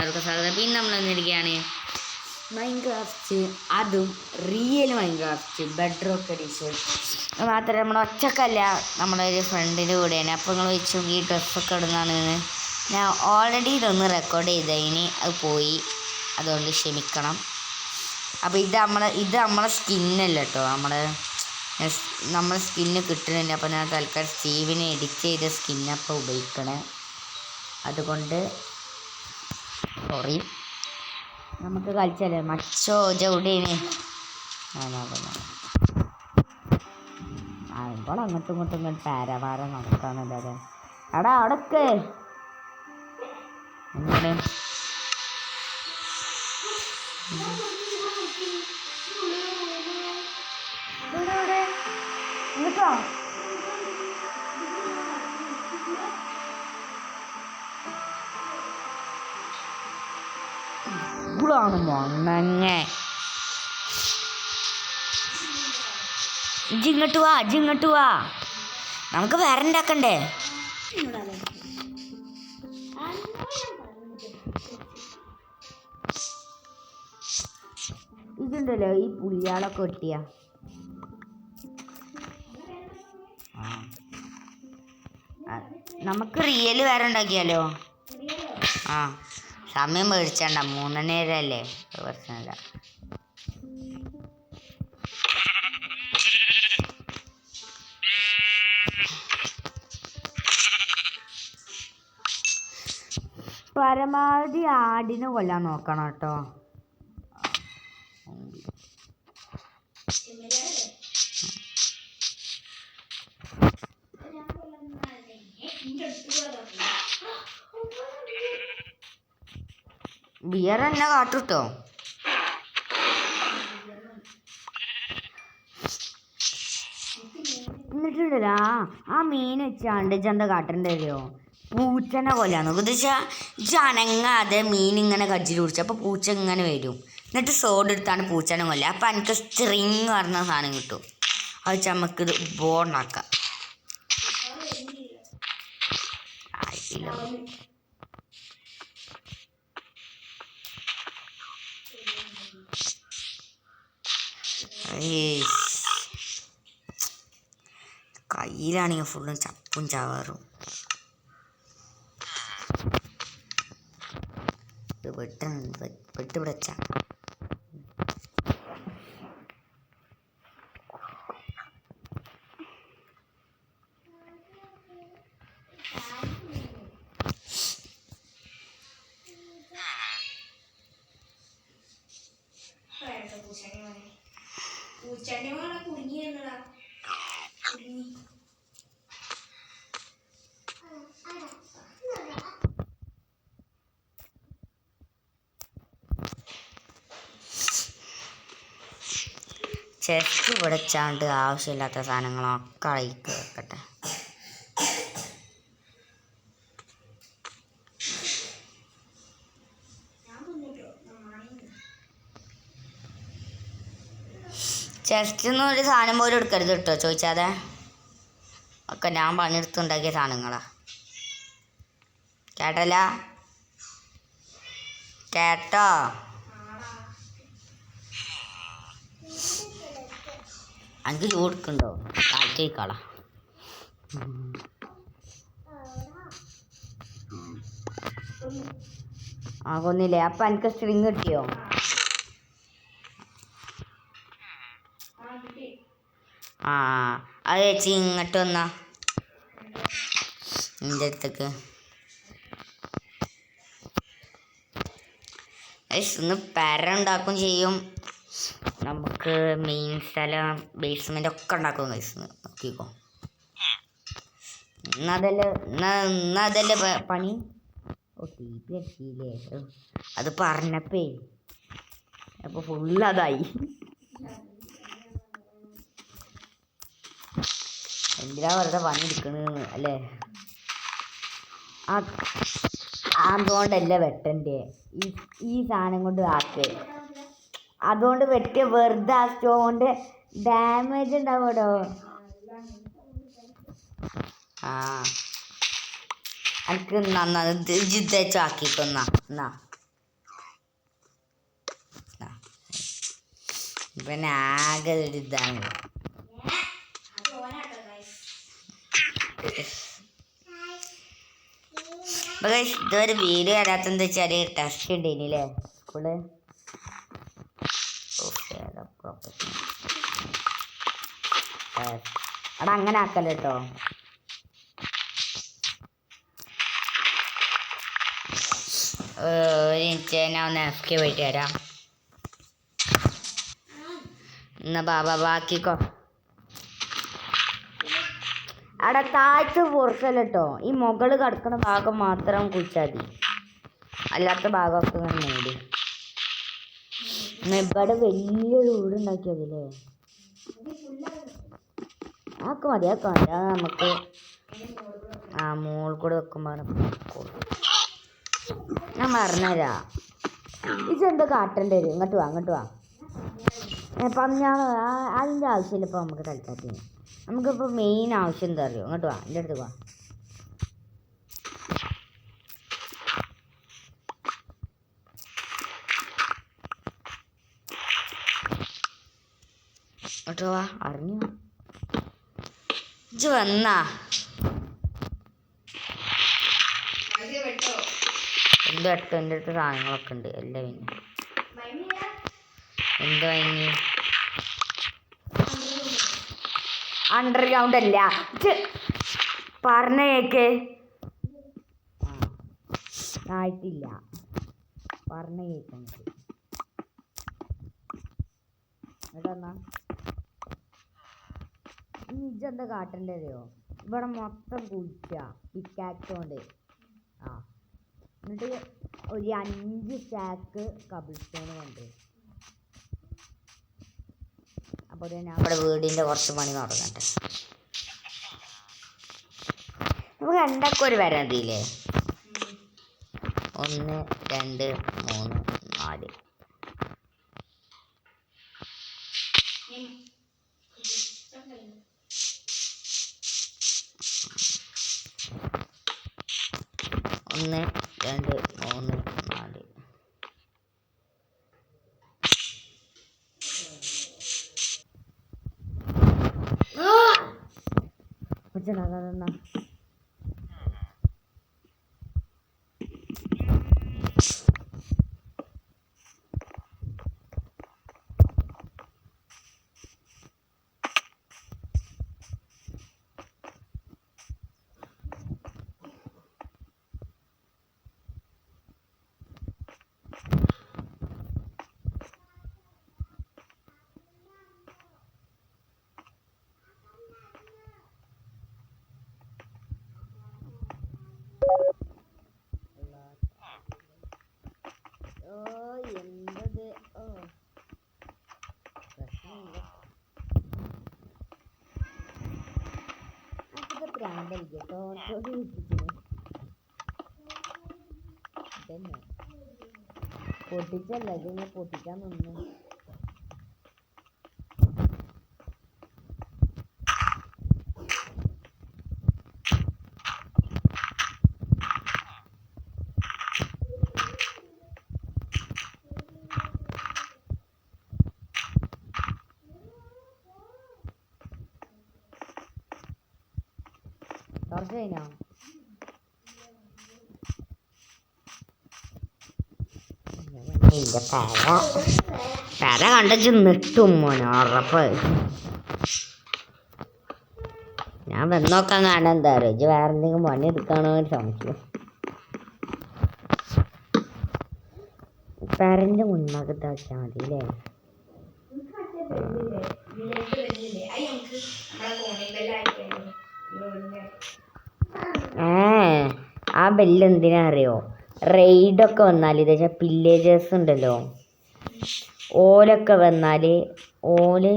എല്ലാവർക്കും സ്വാഗതം. പിന്നെ നമ്മൾ വന്നിരിക്കുകയാണ് മൈൻക്രാഫ്റ്റ്, അതും real Minecraft bed rock edition. മാത്രമല്ല നമ്മൾ ഒറ്റക്കല്ല, നമ്മളൊരു ഫ്രണ്ടിൻ്റെ കൂടെയാണ്. അപ്പോൾ നിങ്ങൾ വെച്ചു ഈ ഡ്രസ്സൊക്കെ ഇടുന്നതാണെന്ന്. ഞാൻ ഓൾറെഡി ഇതൊന്ന് റെക്കോർഡ് ചെയ്തതിന് അത് പോയി, അതുകൊണ്ട് ക്ഷമിക്കണം. അപ്പോൾ ഇത് നമ്മളെ സ്കിന്നല്ല കേട്ടോ, നമ്മളെ സ്കിന്ന് കിട്ടുന്നില്ല. അപ്പോൾ ഞാൻ തൽക്കാലം സ്റ്റീവിനെ എഡിറ്റ് ചെയ്ത സ്കിന്നപ്പോൾ ഉപയോഗിക്കണേ, അതുകൊണ്ട് സോറി. നമുക്ക് കളിച്ചല്ലേ മച്ചോ ചവിടേന് അപ്പോൾ അങ്ങോട്ടും ഇങ്ങോട്ടും ഇങ്ങോട്ട് പാരവാരം നടക്കാന്നല്ലാതെ. എടാ അവിടൊക്കെ എന്താണ് എന്നിട്ടോ ാണ് മൊണ്ണങ്ങ. ഇങ്ങോട്ട് വാ, നമുക്ക് വേറെ ഉണ്ടാക്കണ്ടേ? ഇതുണ്ടല്ലോ ഈ പുള്ളിയാളൊക്കെ ഒട്ടിയ നമുക്ക് റിയൽ വേറെ ഉണ്ടാക്കിയാലോ? സമയം മേടിച്ചണ്ട, 3 നേരമല്ലേ, പ്രശ്നമില്ല. പരമാവധി ആടിനെ കൊല്ലാൻ നോക്കണം കേട്ടോ. ബിയർ തന്നെ കാട്ടുട്ടോ. എന്നിട്ടുണ്ടല്ലോ ആ മീൻ വെച്ചാണ്ട് ചന്ത കാട്ടണ്ടല്ലോ, പൂച്ചനെ കൊല്ലാൻ നോക്കും. ഇത് വെച്ചാൽ അനങ്ങാതെ മീൻ ഇങ്ങനെ കജ്ജിൽ പിടിച്ചു, അപ്പോൾ പൂച്ച ഇങ്ങനെ വരും. എന്നിട്ട് സോഡ് എടുത്താണ് പൂച്ചനെ കൊല്ലുക. അപ്പം എനിക്ക് സ്ട്രിങ് പറഞ്ഞ സാധനം കിട്ടും. അത് വെച്ചാൽ നമുക്കിത് ബോണ്ടാക്കാം. കയ്യിലാണെങ്കിൽ ഫുള്ളും ചപ്പും ചാവാറും. വെട്ടുപിടച്ച ചെസ്റ്റ് പിടിച്ചാണ്ട് ആവശ്യമില്ലാത്ത സാധനങ്ങളൊക്കെ അഴിക്ക് വെക്കട്ടെ. ചെസ്റ്റിന്ന് ഒരു സാധനം പോലും എടുക്കരുത് കേട്ടോ, ചോദിച്ചാതെ. ഒക്കെ ഞാൻ പണിയെടുത്തുണ്ടാക്കിയ സാധനങ്ങളാ, കേട്ടോ? എനിക്ക് ചൂടുക്കുണ്ടോ? കാഴ്ചക്കാളാ കൊന്നില്ലേ? അപ്പം എനിക്ക് സ്ട്രിങ് കിട്ടിയോ? അത് ചേച്ചി ഇങ്ങോട്ട് വന്നാ എൻ്റെ അടുത്തേക്ക്. ഇന്ന് പെര ഉണ്ടാക്കും ചെയ്യും, നമുക്ക് മെയിൻ സ്ഥലം ബേസ്മെൻ്റ് ഒക്കെ ഉണ്ടാക്കും. നോക്കിക്കോ, ഇന്നതല്ലേ പണി. TP അടിച്ചില്ലേ? അത് പറഞ്ഞപ്പേ അപ്പോൾ ഫുള്ളതായി. എന്തിനാ വെറുതെ പണി എടുക്കണെന്ന് അല്ലേ? അതുകൊണ്ടല്ലേ വെട്ടൻ്റെ ഈ സാധനം കൊണ്ട് ആക്കേ. അതുകൊണ്ട് വെട്ടിയ വെറുതെ ആ സ്റ്റോണിൻ്റെ ഡാമേജ് ഉണ്ടാവുമോ? എനിക്ക് നന്നാ ജിദ്ദാക്കിക്കൊന്നാ. പിന്നെ ആകെ ഒരു ഇതാണ്. ഇതുവരെ വീഡിയോ വരാത്തെന്താ വെച്ചാൽ ടെസ്റ്റ് ഉണ്ടേനില്ലേ സ്കൂള്. അവിടെ അങ്ങനെ ആക്കല്ലോ കേട്ടോ. ഒരു മിനിറ്റ് ഞാൻ ഒന്ന് എഫ് കെ പോയിട്ട് വരാം. എന്നാ ബാക്കിക്കോ. അവിടെ താഴത്ത് പുറത്തല്ല കേട്ടോ, ഈ മുകളിൽ കിടക്കുന്ന ഭാഗം മാത്രം കുഴിച്ചാൽ മതി, അല്ലാത്ത ഭാഗമൊക്കെ ഇങ്ങനെ നേടി. ഇവിടെ വലിയൊരു വീടുണ്ടാക്കിയതില്ലേ, ആക്കെ മതി അത് നമുക്ക് മോൾ കൂടെ വെക്കുമ്പോൾ ഞാൻ പറഞ്ഞുതരാം. ഇതെന്താ കാട്ടേണ്ടി വരും. ഇങ്ങോട്ട് വാ പറഞ്ഞാൽ അതിൻ്റെ ആവശ്യമില്ല. ഇപ്പോൾ നമുക്ക് തൽക്കാലത്തിന് നമുക്കിപ്പോൾ മെയിൻ ആവശ്യം എന്താ അറിയോ, ഇങ്ങോട്ട് വാ, എൻ്റെ അടുത്ത് വാ. ഇങ്ങോട്ട് വാ, അറിഞ്ഞു ഇജ്ജ് വന്നാ എൻ്റെ അടുത്ത് സാധനങ്ങളൊക്കെ ഉണ്ട് എല്ലാം. പിന്നെ എന്താ ഇനി അണ്ടർഗ്രൗണ്ട് അല്ല പറഞ്ഞ കേക്ക് ആയിട്ടില്ല, പറഞ്ഞ കേക്ക് എന്നിട്ടെന്നാ ഇജെന്താ കാട്ടേണ്ടതോ, ഇവിടെ മൊത്തം കുഴിച്ച പിക്കാക്സോണ്ട്. എന്നിട്ട് ഒരു 5 സ്റ്റാക്ക് കബിൾ സ്റ്റോൺ കൊണ്ട്. അപ്പോൾ ഞാൻ ഇവിടെ വീടിൻ്റെ കുറച്ച് പണി തുടങ്ങട്ടെ. നമുക്ക് രണ്ടൊക്കെ ഒരു വരതില്ലേ, 1 2 3 4. ഒന്ന് 2 3 4. അതെന്നാ എന്തത് പ്രാന്തല്ല കേട്ടോ. പൊട്ടിച്ചല്ല, ഇതിനെ പൊട്ടിക്കാൻ നിന്നു. ടോർച്ച് കഴിഞ്ഞോ? പെര കണ്ടു നിട്ടും മോനെ ഉറപ്പ്. ഞാൻ വന്നോക്കാൻ കാണാൻ എന്താ പറയുക, ഇജ്ജ് വേറെ എന്തെങ്കിലും പണി എടുക്കാണോ എന്ന് സംശയം. പെരൻ്റെ മുന്നോട്ട് വെച്ചാൽ മതി അല്ലേ. ആ ബെല്ല് എന്തിനാ അറിയോ, റെയ്ഡൊക്കെ വന്നാൽ ഇത് വെച്ചാൽ പില്ലേജേഴ്സ് ഉണ്ടല്ലോ, ഓലൊക്കെ വന്നാൽ ഓല്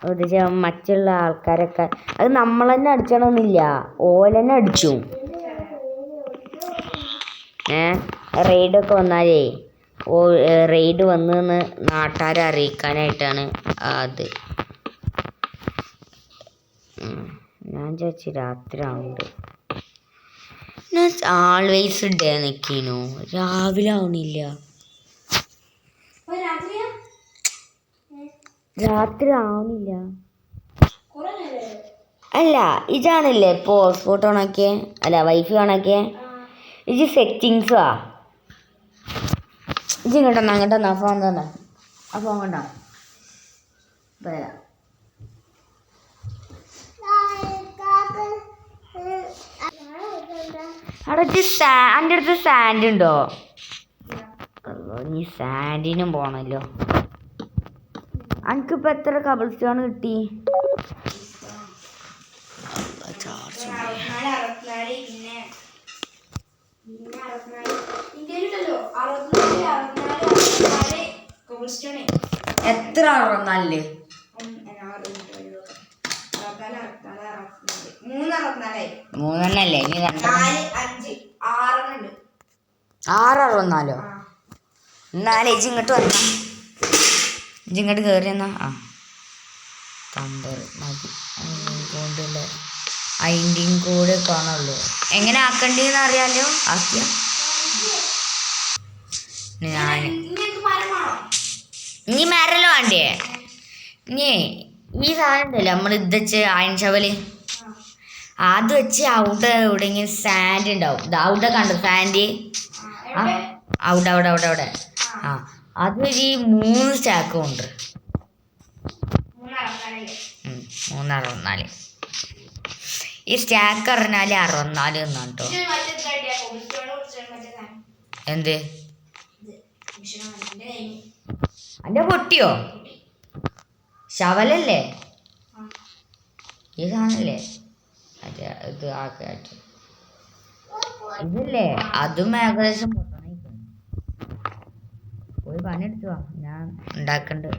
ഇത് വെച്ചാൽ മറ്റുള്ള ആൾക്കാരൊക്കെ അത് നമ്മൾ തന്നെ അടിച്ചണമെന്നില്ല, ഓലെന്നെ അടിച്ചു. റെയ്ഡൊക്കെ വന്നാലേ റെയ്ഡ് വന്നെന്ന് നാട്ടുകാരെ അറിയിക്കാനായിട്ടാണ് അത്. ഞാൻ ചോദിച്ചു രാത്രി ആവുന്നുണ്ട്. ഞാൻ ആൾവേസ് ഡേ നിൽക്കുന്നു, രാവിലെ ആവണില്ല. രാത്രി ആവുന്നില്ല. അല്ല ഇതാണല്ലേ ഇപ്പോൾ ഹോട്ട്സ്പോട്ട് ഓണാക്കിയേ, അല്ല വൈഫൈ ഓണാക്കിയേ. ഇത് സെറ്റിങ്സാ. ഇത് ഇങ്ങോട്ടൊന്നാ ഫോൺ തന്നെ. ആ ഫോൺ കണ്ടോ പറയാം. അവിടെ എൻ്റെ അടുത്ത് സാൻഡ് ഉണ്ടോ? ഇനി സാൻഡിനും പോണല്ലോ. എനിക്കിപ്പോൾ എത്ര കബിൾ സ്റ്റോൺ കിട്ടി? എത്ര 64? 3 ഇനി 664. എന്നാലേ ഇങ്ങോട്ട് വന്ന ഇങ്ങോട്ട് കയറി എന്നാ. ആ തമ്പർ മതി. കൊണ്ടുള്ള അതിൻ്റെയും കൂടെ കാണുള്ളൂ. എങ്ങനെ ആക്കണ്ടെന്ന് അറിയാലോ. ആക്കിയ ഞാൻ ഇനി മരല്ലോ വേണ്ടേ? ഇനി ഈ സാധനം ഉണ്ടല്ലോ നമ്മൾ ഇത് വെച്ച് അയൺ ഷവല്, അത് വെച്ച് അവിടെ എവിടെയെങ്കിലും സാൻഡ് ഉണ്ടാവും. അവിടെ കണ്ടു സാൻഡ്. അവിടെ ആ അതൊരു 3 സ്റ്റാക്കും ഉണ്ട്. 364. ഈ സ്റ്റാക്ക് അറിഞ്ഞാൽ 64 എന്നാണ് കേട്ടോ. എന്ത് എൻ്റെ പൊട്ടിയോ? ശവലല്ലേ ഈ സാധനല്ലേ? മറ്റേ ഇത് ആക്കാറ്റ് ഇതല്ലേ? അതും ഏകദേശം പോയി പണിയെടുത്തു. ഞാൻ ഉണ്ടാക്കണ്ട്.